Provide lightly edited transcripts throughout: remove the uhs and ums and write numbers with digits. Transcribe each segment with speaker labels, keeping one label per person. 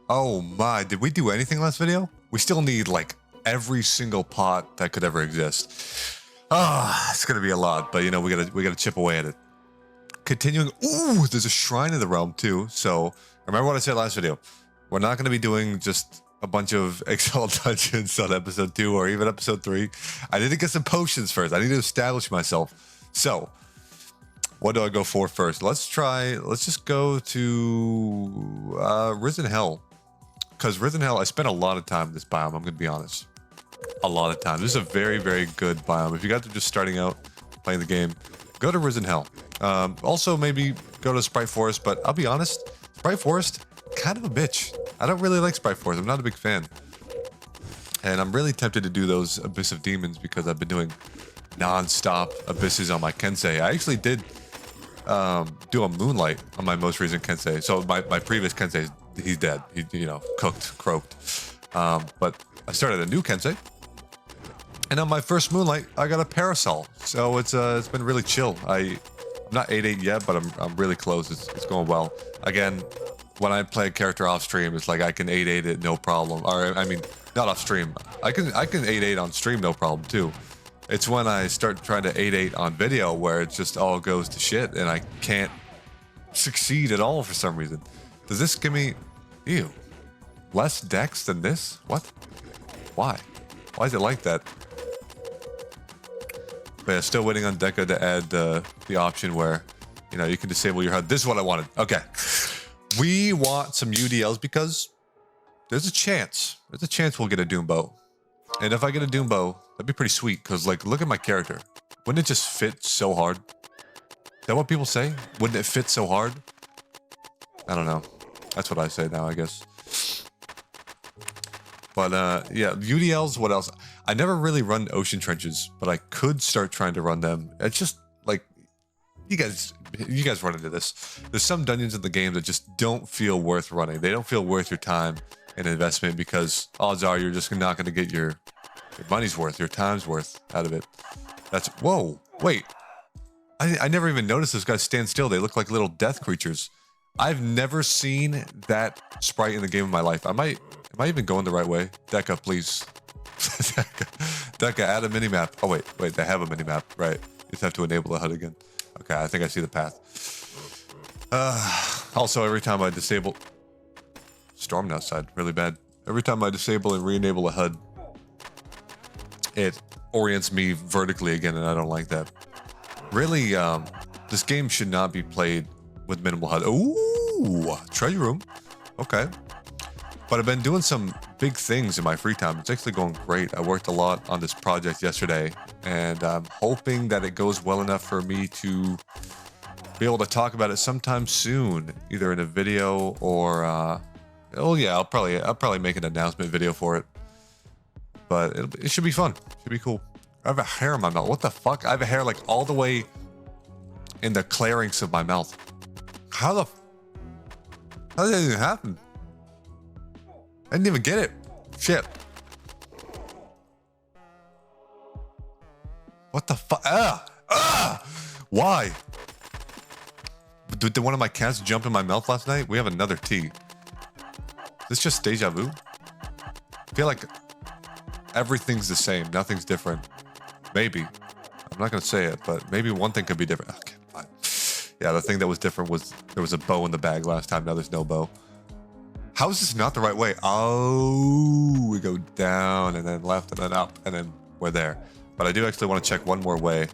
Speaker 1: Oh my, did we do anything last video? We still need like every single pot that could ever exist. It's gonna be a lot, but you know, we gotta chip away at it. Continuing, ooh, there's a shrine in the realm too. So remember what I said last video. We're not gonna be doing just a bunch of Excel dungeons on episode 2 or even episode 3. I need to get some potions first. I need to establish myself. So what do I go for first? Let's just go to Risen Hell. Because Risen Hell, I spent a lot of time in this biome, I'm going to be honest. A lot of time. This is a very, very good biome. If you guys are just starting out playing the game, go to Risen Hell. Also, maybe go to Sprite Forest, but I'll be honest, Sprite Forest, kind of a bitch. I don't really like Sprite Forest. I'm not a big fan. And I'm really tempted to do those Abyss of Demons because I've been doing non-stop abysses on my Kensei. I actually did do a Moonlight on my most recent Kensei. So my previous Kensei, he's dead. He, you know, croaked. But I started a new Kensei, and on my first Moonlight, I got a Parasol. So it's been really chill. I'm not 8-8 yet, but I'm really close. It's going well. Again, when I play a character off stream, it's like I can 8-8 it no problem. Or I mean, not off stream. I can 8-8 on stream no problem too. It's when I start trying to 8-8 on video where it just all goes to shit and I can't succeed at all for some reason. Does this give me... Ew. Less dex than this? What? Why? Why is it like that? But yeah, still waiting on Deca to add the option where, you know, you can disable your HUD. This is what I wanted. Okay. We want some UDLs because there's a chance. There's a chance we'll get a Doom Bow. And if I get a Doom Bow, that'd be pretty sweet, because, like, look at my character. Wouldn't it just fit so hard? Is that what people say? Wouldn't it fit so hard? I don't know. That's what I say now, I guess. But, yeah, UDLs, what else? I never really run Ocean Trenches, but I could start trying to run them. It's just, like, you guys run into this. There's some dungeons in the game that just don't feel worth running. They don't feel worth your time and investment because odds are you're just not going to get your money's worth, your time's worth out of it. That's... Whoa, wait. I never even noticed those guys stand still. They look like little death creatures. I've never seen that sprite in the game of my life. Am I even going the right way? Deca, please. Deca, add a minimap. Oh, wait, they have a minimap. Right. You just have to enable the HUD again. Okay, I think I see the path. Also, every time I disable... Storming outside, really bad. Every time I disable and re-enable a HUD, it orients me vertically again, and I don't like that. Really, this game should not be played with minimal HUD. Ooh, treasure room. Okay. But I've been doing some big things in my free time. It's actually going great. I worked a lot on this project yesterday, and I'm hoping that it goes well enough for me to be able to talk about it sometime soon, either in a video or, oh yeah, I'll probably make an announcement video for it. But it should be fun. It should be cool. I have a hair in my mouth. What the fuck? I have a hair like all the way in the clearings of my mouth. How did that even happen? I didn't even get it. Shit. What the fuck? Why? Did one of my cats jump in my mouth last night? We have another T. Is this just deja vu? I feel like everything's the same. Nothing's different. Maybe. I'm not going to say it, but maybe one thing could be different. Okay, fine. Yeah, the thing that was different was there was a bow in the bag last time. Now there's no bow. How is this not the right way? Oh, we go down and then left and then up and then we're there. But I do actually want to check one more way.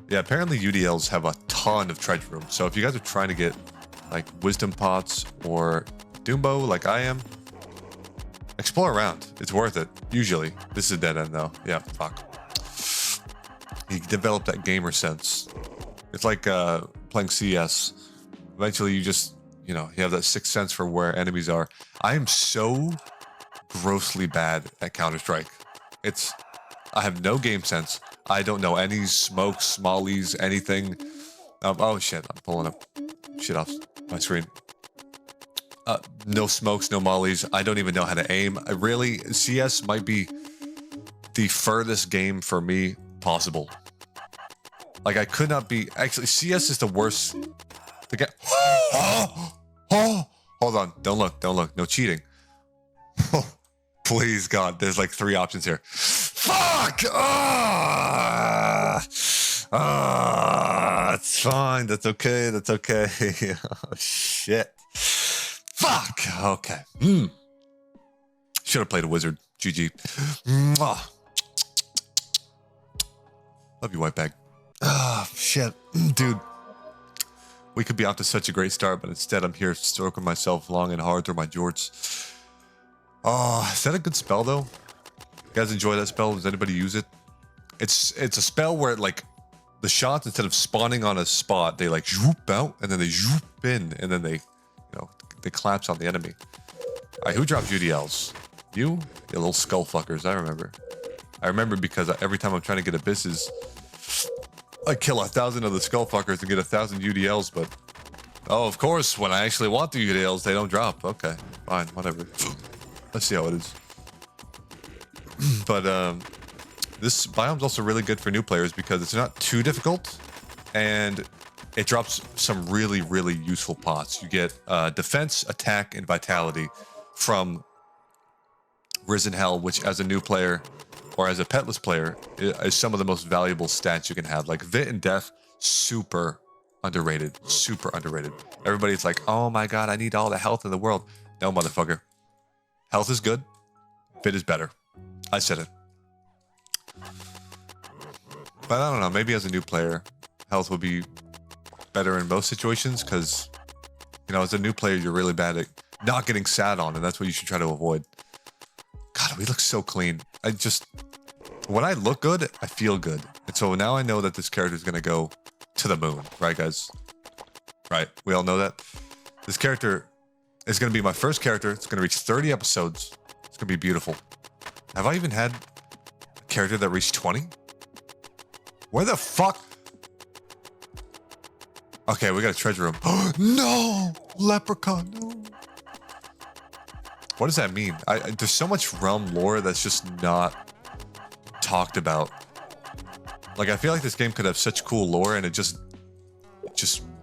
Speaker 1: Yeah, apparently UDLs have a ton of treasure room. So if you guys are trying to get like wisdom pots or Doombo like I am, explore around. It's worth it. Usually. This is a dead end though. Yeah, fuck. You develop that gamer sense. It's like playing CS. Eventually you just, you know, you have that sixth sense for where enemies are. I am so grossly bad at Counter-Strike. I have no game sense. I don't know any smokes, mollies, anything. Oh shit, I'm pulling up shit off my screen. No smokes, no mollies. I don't even know how to aim. CS might be the furthest game for me possible. Like I could not be, actually CS is the worst to get. Hold on, don't look, no cheating. Please, God. There's like 3 options here. Fuck! It's fine. That's okay. That's okay. Oh, shit. Fuck. Okay. Should have played a wizard. GG. Mwah. Love you, white bag. Ah, shit. Dude. We could be off to such a great start, but instead I'm here stroking myself long and hard through my jorts. Oh, is that a good spell, though? You guys enjoy that spell? Does anybody use it? It's a spell where, like, the shots, instead of spawning on a spot, they, like, zoop out, and then they zoop in, and then they, you know, they collapse on the enemy. All right, who dropped UDLs? You? You little skull fuckers, I remember. I remember because every time I'm trying to get abysses, I kill 1,000 of the skull fuckers and get 1,000 UDLs, but... Oh, of course, when I actually want the UDLs, they don't drop. Okay, fine, whatever. Let's see how it is. But this biome's also really good for new players because it's not too difficult, and it drops some really, really useful pots. You get defense, attack, and vitality from Risen Hell, which as a new player or as a petless player is some of the most valuable stats you can have. Like Vit and Death, super underrated, super underrated. Everybody's like, oh my god, I need all the health in the world. No, motherfucker. Health is good. Vit is better. I said it. But I don't know, maybe as a new player, health would be better in most situations because, you know, as a new player, you're really bad at not getting sat on, and that's what you should try to avoid. God, we look so clean. When I look good, I feel good. And so now I know that this character is going to go to the moon, right, guys? Right, we all know that. This character is going to be my first character. It's going to reach 30 episodes. It's going to be beautiful. Have I even had a character that reached 20? Where the fuck? Okay, we got a treasure room. No! Leprechaun, no. What does that mean? There's so much realm lore that's just not talked about. Like, I feel like this game could have such cool lore and it just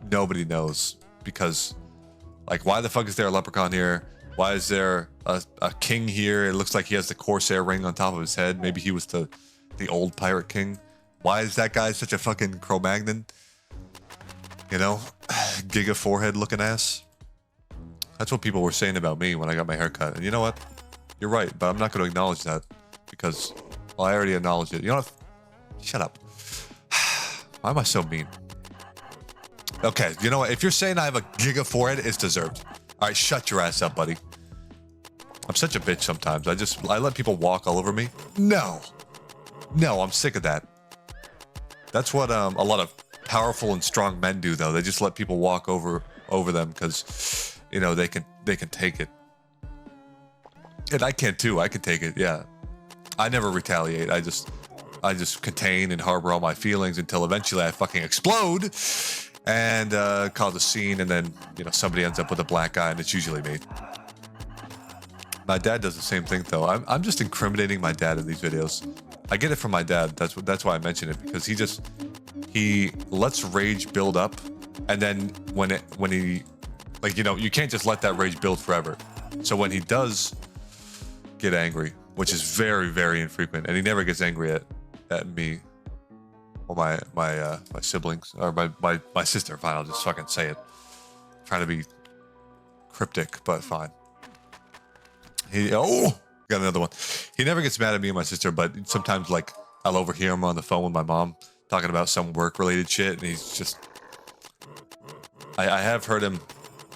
Speaker 1: nobody knows. Because, like, why the fuck is there a leprechaun here? Why is there a king here? It looks like he has the Corsair ring on top of his head. Maybe he was the old pirate king. Why is that guy such a fucking Cro-Magnon? You know? Giga forehead looking ass. That's what people were saying about me when I got my hair cut. And you know what? You're right, but I'm not going to acknowledge that. Because, well, I already acknowledged it. You know what? Shut up. Why am I so mean? Okay, you know what? If you're saying I have a giga forehead, it's deserved. All right, shut your ass up, buddy. I'm such a bitch sometimes. I let people walk all over me. No, I'm sick of that. That's what a lot of powerful and strong men do, though. They just let people walk over them because, you know, they can take it. And I can too. I can take it. Yeah. I never retaliate. I just contain and harbor all my feelings until eventually I fucking explode and cause a scene, and then, you know, somebody ends up with a black eye, and it's usually me. My dad does the same thing, though. I'm just incriminating my dad in these videos. I get it from my dad. That's why I mention it, because he lets rage build up, and then when he, like, you know, you can't just let that rage build forever. So when he does get angry, which is very, very infrequent, and he never gets angry at me or my siblings or my sister. Fine, I'll just fucking say it. I'm trying to be cryptic, but fine. Got another one. He never gets mad at me and my sister, but sometimes, like, I'll overhear him on the phone with my mom talking about some work-related shit, and he's just... I have heard him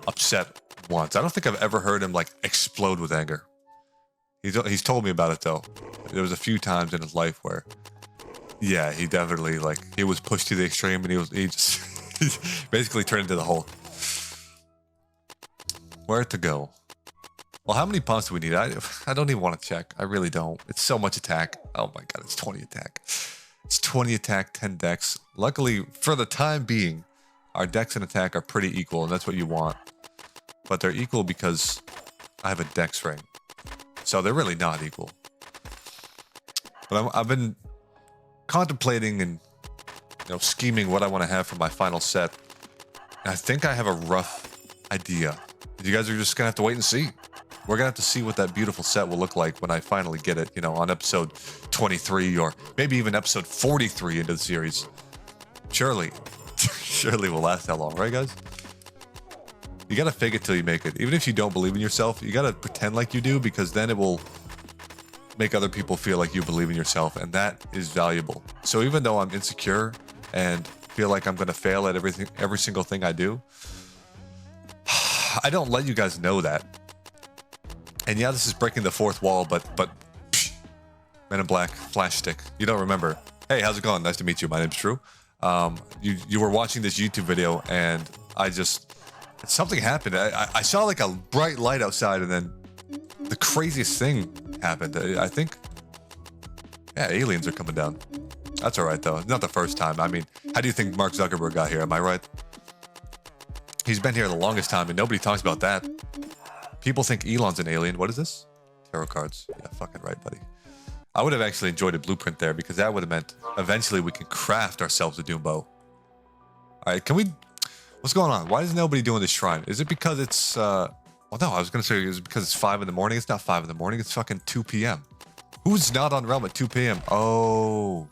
Speaker 1: upset once. I don't think I've ever heard him, like, explode with anger. He's told me about it, though. There was a few times in his life where, yeah, he definitely, like, he was pushed to the extreme, and he just basically turned into the Hulk. Where to go? Well, how many pumps do we need? I don't even want to check. I really don't. It's so much attack. Oh my god, it's 20 attack. It's 20 attack, 10 dex. Luckily, for the time being, our dex and attack are pretty equal, and that's what you want. But they're equal because I have a dex ring. So they're really not equal. But I've been contemplating and, you know, scheming what I want to have for my final set. And I think I have a rough idea. You guys are just going to have to wait and see. We're gonna have to see what that beautiful set will look like when I finally get it, you know, on episode 23 or maybe even episode 43 into the series. Surely, surely will last that long, right, guys? You gotta fake it till you make it. Even if you don't believe in yourself, you gotta pretend like you do, because then it will make other people feel like you believe in yourself, and that is valuable. So even though I'm insecure and feel like I'm gonna fail at every single thing I do, I don't let you guys know that. And yeah, this is breaking the fourth wall, but psh, Men in Black, flash stick. You don't remember. Hey, how's it going? Nice to meet you. My name's Drew. You were watching this YouTube video, and something happened. I saw like a bright light outside, and then the craziest thing happened. I think, yeah, aliens are coming down. That's all right, though. It's not the first time. I mean, how do you think Mark Zuckerberg got here? Am I right? He's been here the longest time, and nobody talks about that. People think Elon's an alien. What is this? Tarot cards. Yeah, fucking right, buddy. I would have actually enjoyed a blueprint there, because that would have meant eventually we can craft ourselves a doom bow. All right, can we... What's going on? Why is nobody doing this shrine? Is it because it's... Well, no, I was going to say it was because it's 5 in the morning. It's not 5 in the morning. It's fucking 2 p.m. Who's not on Realm at 2 p.m.? Oh.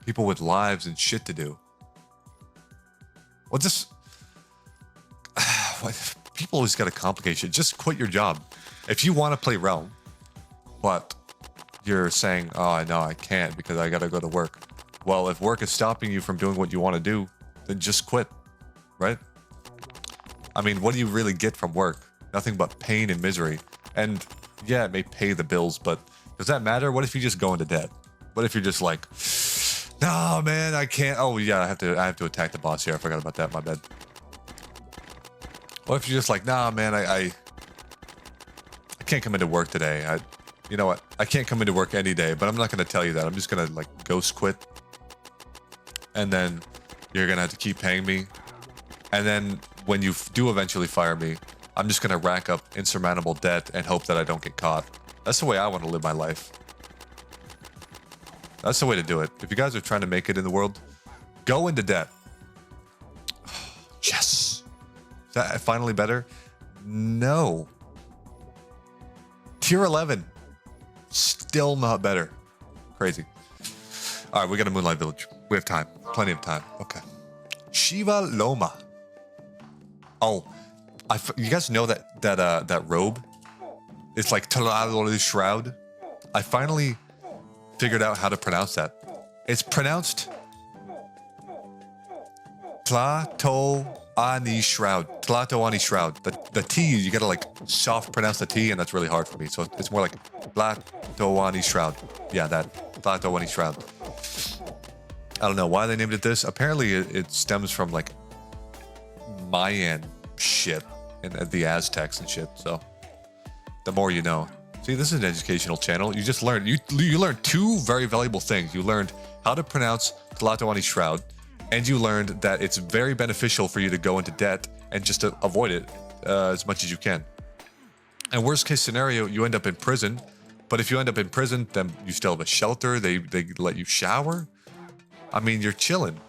Speaker 1: People with lives and shit to do. Well, just... People always got to complicate shit. Just quit your job. If you want to play Realm, but you're saying, oh, no, I can't because I got to go to work. Well, if work is stopping you from doing what you want to do, then just quit, right? I mean, what do you really get from work? Nothing but pain and misery. And yeah, it may pay the bills, but does that matter? What if you just go into debt? What if you're just like, no, man, I can't. Oh, yeah, I have to attack the boss here. I forgot about that. My bad. What if you're just like, nah, man, I can't come into work today. You know what? I can't come into work any day, but I'm not going to tell you that. I'm just going to like ghost quit. And then you're going to have to keep paying me. And then when you do eventually fire me, I'm just going to rack up insurmountable debt and hope that I don't get caught. That's the way I want to live my life. That's the way to do it. If you guys are trying to make it in the world, go into debt. Yes. Is that finally better? No. Tier 11. Still not better. Crazy. All right, we got a Moonlight Village. We have time. Plenty of time. Okay. Shiva Loma. Oh, you guys know that robe? It's like Talalo's Shroud. I finally figured out how to pronounce that. It's pronounced Tlatoani Shroud. Tlatoani Shroud. The T, you gotta like soft pronounce the T, and that's really hard for me. So it's more like Tlatoani Shroud. Yeah, that. Tlatoani Shroud. I don't know why they named it this. Apparently it stems from like Mayan shit and the Aztecs and shit. So the more you know. See, this is an educational channel. You just learned, you learned two very valuable things. You learned how to pronounce Tlatoani Shroud, and you learned that it's very beneficial for you to go into debt and just to avoid it as much as you can. And worst case scenario, you end up in prison. But if you end up in prison, then you still have a shelter. They let you shower. I mean, you're chilling.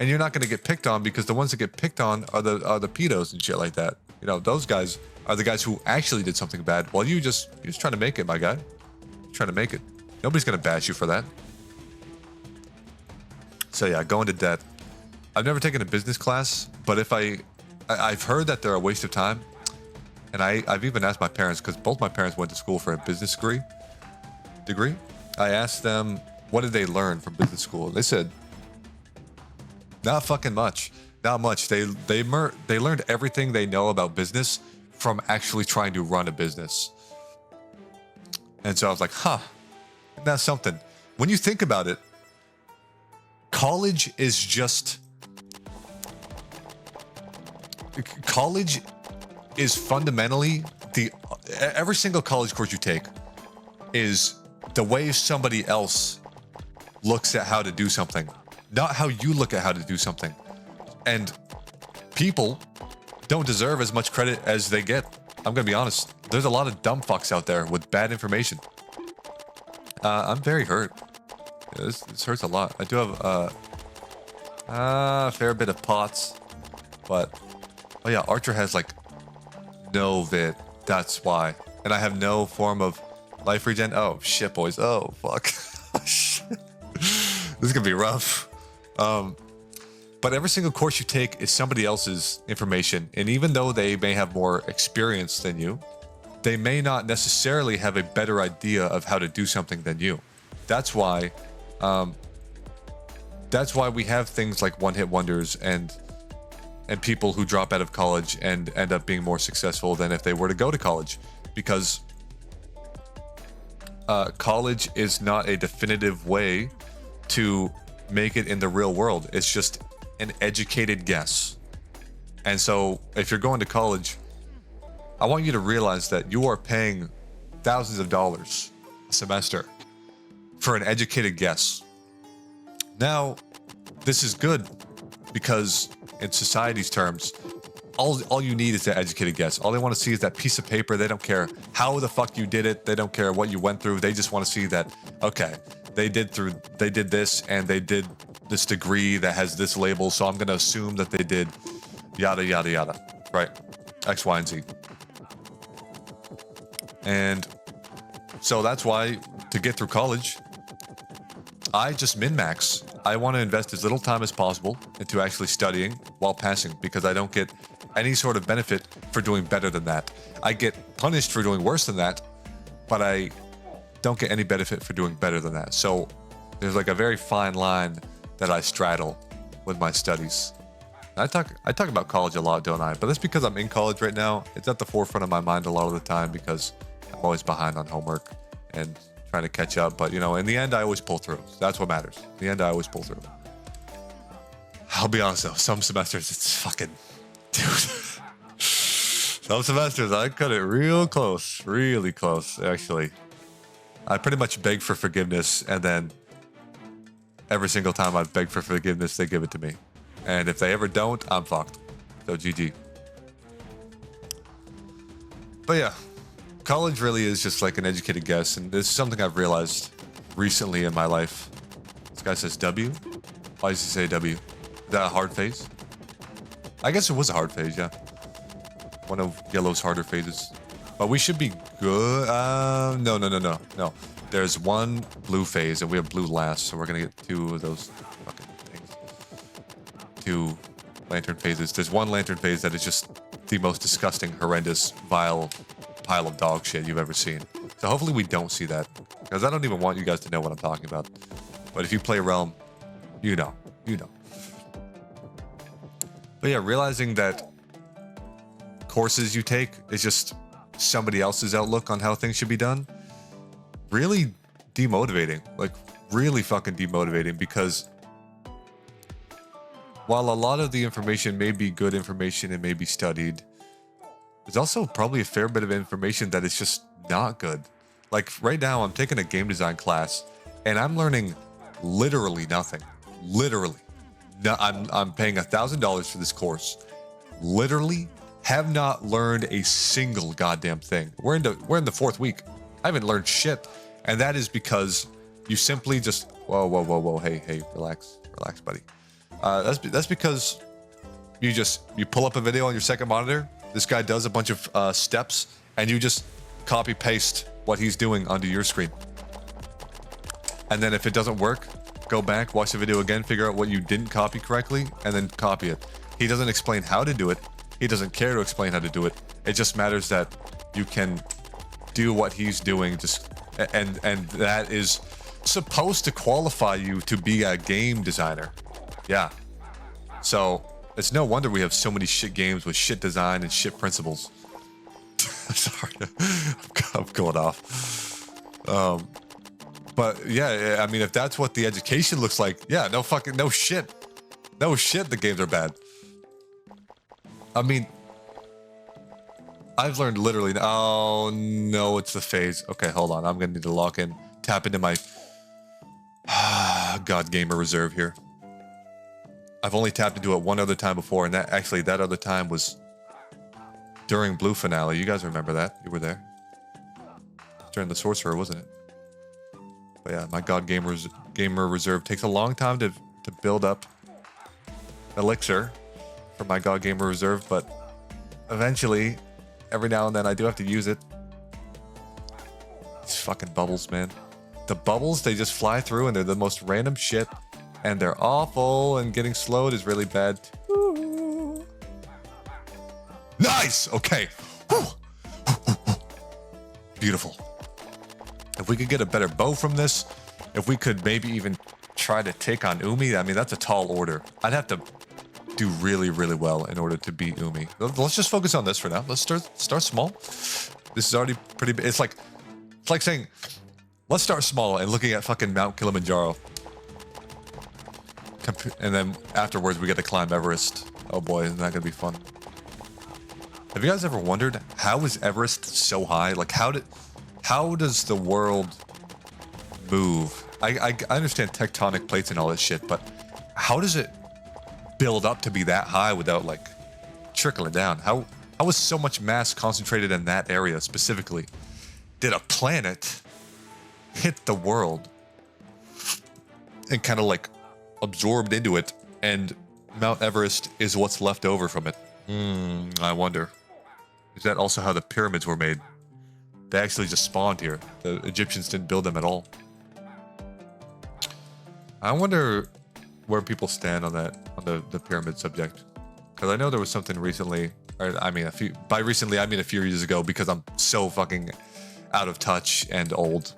Speaker 1: And you're not going to get picked on, because the ones that get picked on are the pedos and shit like that. You know, those guys are the guys who actually did something bad, while you're just trying to make it, my guy. You're trying to make it. Nobody's going to bash you for that. So yeah, go into debt. I've never taken a business class, but if I've heard that they're a waste of time. And I've even asked my parents, because both my parents went to school for a business degree. I asked them, what did they learn from business school? They said, not fucking much. Not much. They learned everything they know about business from actually trying to run a business. And so I was like, huh, that's something. When you think about it, college is fundamentally every single college course you take is the way somebody else looks at how to do something, not how you look at how to do something. And people don't deserve as much credit as they get. I'm gonna be honest. There's a lot of dumb fucks out there with bad information. I'm very hurt. Yeah, this hurts a lot. I do have a fair bit of pots, but oh yeah, Archer has like no vid. That's why. And I have no form of life regen. Oh, shit, boys. Oh, fuck. Shit. This is going to be rough. But every single course you take is somebody else's information. And even though they may have more experience than you, they may not necessarily have a better idea of how to do something than you. That's why we have things like one-hit wonders and people who drop out of college and end up being more successful than if they were to go to college, because college is not a definitive way to make it in the real world. It's just an educated guess. And so if you're going to college, I want you to realize that you are paying thousands of dollars a semester for an educated guess. Now, this is good because in society's terms, all you need is an educated guess. All they want to see is that piece of paper. They don't care how the fuck you did it. They don't care what you went through. They just want to see that, okay, they did this and they did this degree that has this label, so I'm going to assume that they did yada, yada, yada, right? X, Y, and Z. And so that's why to get through college, I just min-max. I want to invest as little time as possible into actually studying while passing, because I don't get any sort of benefit for doing better than that. I get punished for doing worse than that, but I don't get any benefit for doing better than that. So there's like a very fine line that I straddle with my studies. I talk about college a lot, don't I? But that's because I'm in college right now. It's at the forefront of my mind a lot of the time because I'm always behind on homework and trying to catch up. But, you know, in the end, I always pull through. So that's what matters. In the end, I always pull through. I'll be honest, though. Some semesters, it's fucking... Dude. Some semesters, I cut it real close. Really close, actually. I pretty much beg for forgiveness, and then every single time I beg for forgiveness, they give it to me. And if they ever don't, I'm fucked. So GG. But yeah, college really is just like an educated guess. And this is something I've realized recently in my life. This guy says W. Why does he say W? Is that a hard phase? I guess it was a hard phase, yeah. One of Yellow's harder phases. But we should be good. No. There's one blue phase and we have blue last. So we're going to get two of those fucking things. Two lantern phases. There's one lantern phase that is just the most disgusting, horrendous, vile pile of dog shit you've ever seen. So hopefully we don't see that, because I don't even want you guys to know what I'm talking about. But if you play Realm, you know. But yeah, realizing that courses you take is just somebody else's outlook on how things should be done, really demotivating. Like, really fucking demotivating, because while a lot of the information may be good information and may be studied, there's also probably a fair bit of information that is just not good. Like right now, I'm taking a game design class and I'm learning literally nothing. Literally. No, I'm paying $1,000 for this course. Literally have not learned a single goddamn thing. We're in the fourth week. I haven't learned shit. And that is because you simply just, whoa. Hey, relax, buddy. That's because you pull up a video on your second monitor. This guy does a bunch of steps, and you just copy paste what he's doing onto your screen. And then if it doesn't work, go back, watch the video again, figure out what you didn't copy correctly, and then copy it. He doesn't explain how to do it. He doesn't care to explain how to do it. It just matters that you can do what he's doing. And that is supposed to qualify you to be a game designer. Yeah. So it's no wonder we have so many shit games with shit design and shit principles. Sorry, I'm going off. But yeah, I mean, if that's what the education looks like, yeah, no shit. The games are bad. I mean, I've learned literally. Oh no, it's the phase. Okay, hold on. I'm gonna need to lock in, tap into my God Gamer reserve here. I've only tapped into it one other time before, and that other time was during Blue Finale. You guys remember that? You were there. During the Sorcerer, wasn't it? But yeah, my God Gamer reserve takes a long time to build up elixir for my God Gamer reserve, but eventually every now and then I do have to use it. These fucking bubbles, man. The bubbles, they just fly through and they're the most random shit. And they're awful, and getting slowed is really bad too. Nice! Okay. Beautiful. If we could get a better bow from this, if we could maybe even try to take on Umi, I mean, that's a tall order. I'd have to do really, really well in order to beat Umi. Let's just focus on this for now. Let's start small. This is already pretty big. It's like saying, let's start small and looking at fucking Mount Kilimanjaro. And then afterwards, we get to climb Everest. Oh boy, isn't that gonna be fun? Have you guys ever wondered, how is Everest so high? Like, how does the world move? I understand tectonic plates and all this shit, but how does it build up to be that high without like trickling down? How is so much mass concentrated in that area specifically? Did a planet hit the world and kind of like absorbed into it, and Mount Everest is what's left over from it? I wonder. Is that also how the pyramids were made? They actually just spawned here. The Egyptians didn't build them at all. I wonder where people stand on that, on the pyramid subject. Because I know there was something recently, or I mean, by recently I mean a few years ago, because I'm so fucking out of touch and old.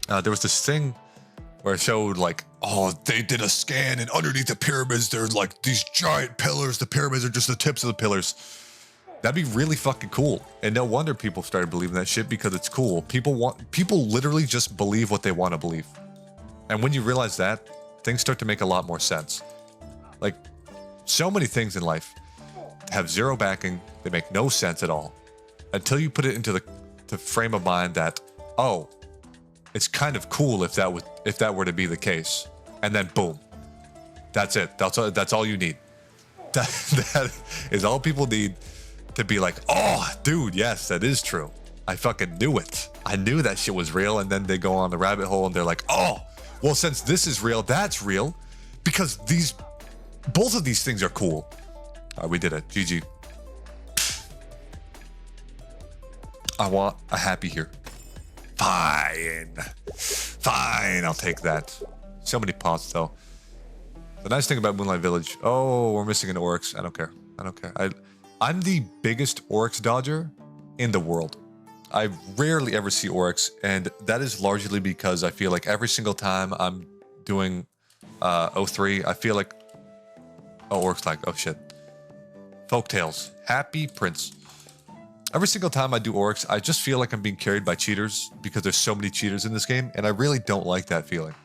Speaker 1: There was this thing where it showed like, oh, they did a scan, and underneath the pyramids there's like these giant pillars. The pyramids are just the tips of the pillars. That'd be really fucking cool. And no wonder people started believing that shit, because it's cool. People literally just believe what they want to believe. And when you realize that, things start to make a lot more sense. Like, so many things in life have zero backing. They make no sense at all until you put it into the frame of mind that, oh, it's kind of cool if that were to be the case. And then boom, that's it. That's all you need. That is all people need to be like, oh, dude, yes, that is true. I fucking knew it. I knew that shit was real. And then they go on the rabbit hole and they're like, oh, well, since this is real, that's real, because both of these things are cool. All right, we did it. GG. I want a happy here. Fine, I'll take that. So many pots though. The nice thing about Moonlight Village, oh, we're missing an Oryx. I don't care. I'm the biggest Oryx dodger in the world. I rarely ever see Oryx, and that is largely because I feel like every single time I'm doing 03, I feel like, oh, Oryx like, oh shit. Folktales, Happy Prince. Every single time I do Oryx, I just feel like I'm being carried by cheaters, because there's so many cheaters in this game, and I really don't like that feeling.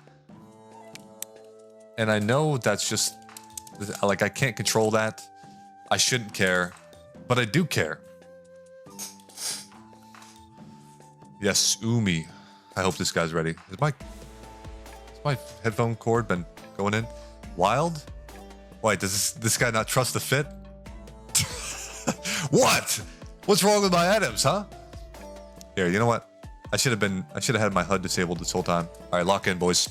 Speaker 1: And I know that's just, like, I can't control that. I shouldn't care, but I do care. Yes, Umi. I hope this guy's ready. Has my headphone cord been going in? Wild? Wait, does this guy not trust the fit? What? What's wrong with my items, huh? Here, you know what? I should have had my HUD disabled this whole time. All right, lock in, boys.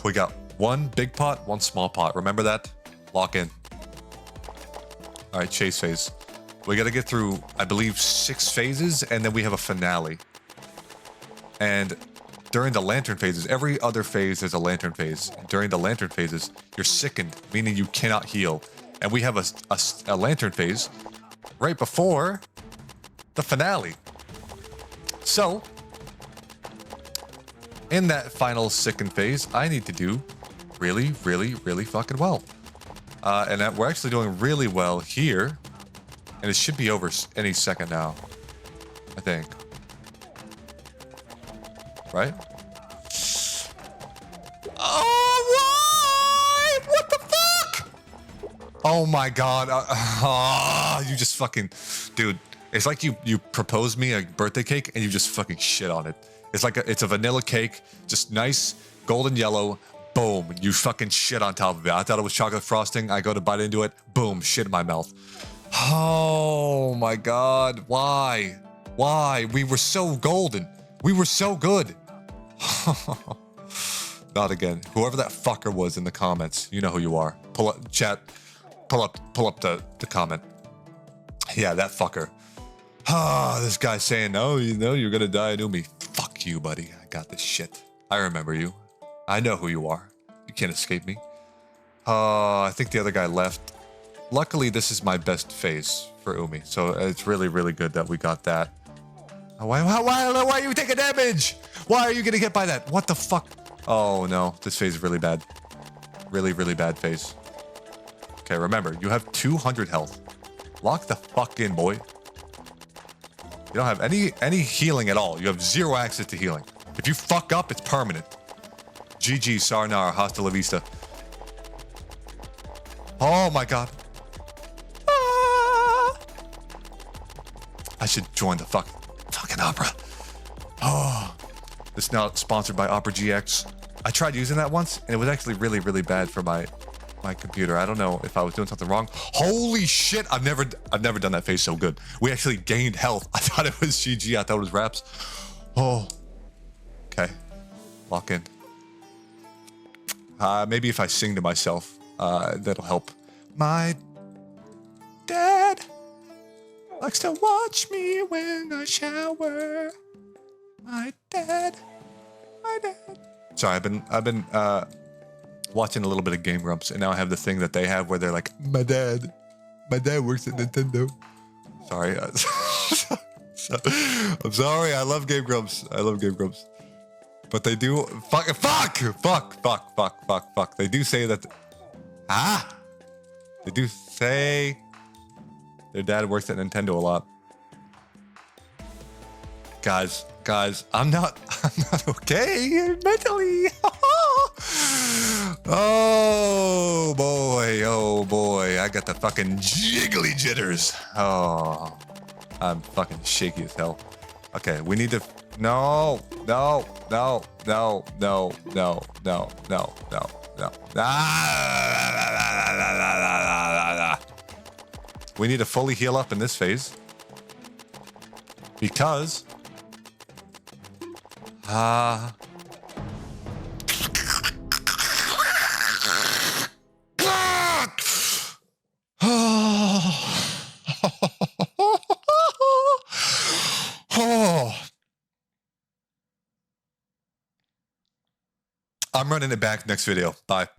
Speaker 1: We got one big pot, one small pot. Remember that? Lock in. All right, chase phase. We got to get through, I believe, 6 phases, and then we have a finale. And during the lantern phases, every other phase there's a lantern phase. During the lantern phases, you're sickened, meaning you cannot heal. And we have a lantern phase right before the finale. So, in that final sickened phase, I need to do really, really, really fucking well. And we're actually doing really well here. And it should be over any second now, I think. Right? Oh, why? What the fuck? Oh my god. You just fucking... Dude, it's like you proposed me a birthday cake and you just fucking shit on it. It's like it's a vanilla cake, just nice, golden yellow. Boom, you fucking shit on top of it. I thought it was chocolate frosting. I go to bite into it. Boom, shit in my mouth. Oh my god, why? Why? We were so golden. We were so good. Not again. Whoever that fucker was in the comments, you know who you are. Pull up, chat. Pull up the comment. Yeah, that fucker. Ah, this guy's saying, no, you know you're gonna die, Umi. Fuck you, buddy. I got this shit. I remember you. I know who you are. You can't escape me. I think the other guy left. Luckily, this is my best phase for Umi, so it's really, really good that we got that. Why are you taking damage? Why are you getting hit by that? What the fuck? Oh no, this phase is really bad. Really, really bad phase. Okay, remember, you have 200 health. Lock the fuck in, boy. You don't have any healing at all. You have 0 access to healing. If you fuck up, it's permanent. GG, Sarnar, hasta la vista. Oh my god. Ah! I should join the fucking opera. Oh, this is now sponsored by Opera GX. I tried using that once, and it was actually really, really bad for my computer. I don't know if I was doing something wrong. Holy shit! I've never done that phase so good. We actually gained health. I thought it was GG. I thought it was wraps. Oh, okay. Lock in. Maybe if I sing to myself, that'll help. My dad likes to watch me when I shower. My dad. Sorry, I've been watching a little bit of Game Grumps, and now I have the thing that they have where they're like, my dad works at Nintendo. Sorry. I'm sorry. I love Game Grumps. But they do fuck. They do say that. They do say their dad works at Nintendo a lot. Guys, I'm not okay mentally. Oh boy, I got the fucking jiggly jitters. Oh, I'm fucking shaky as hell. Okay, we need to. No. We need to fully heal up in this phase because I'm running it back next video. Bye.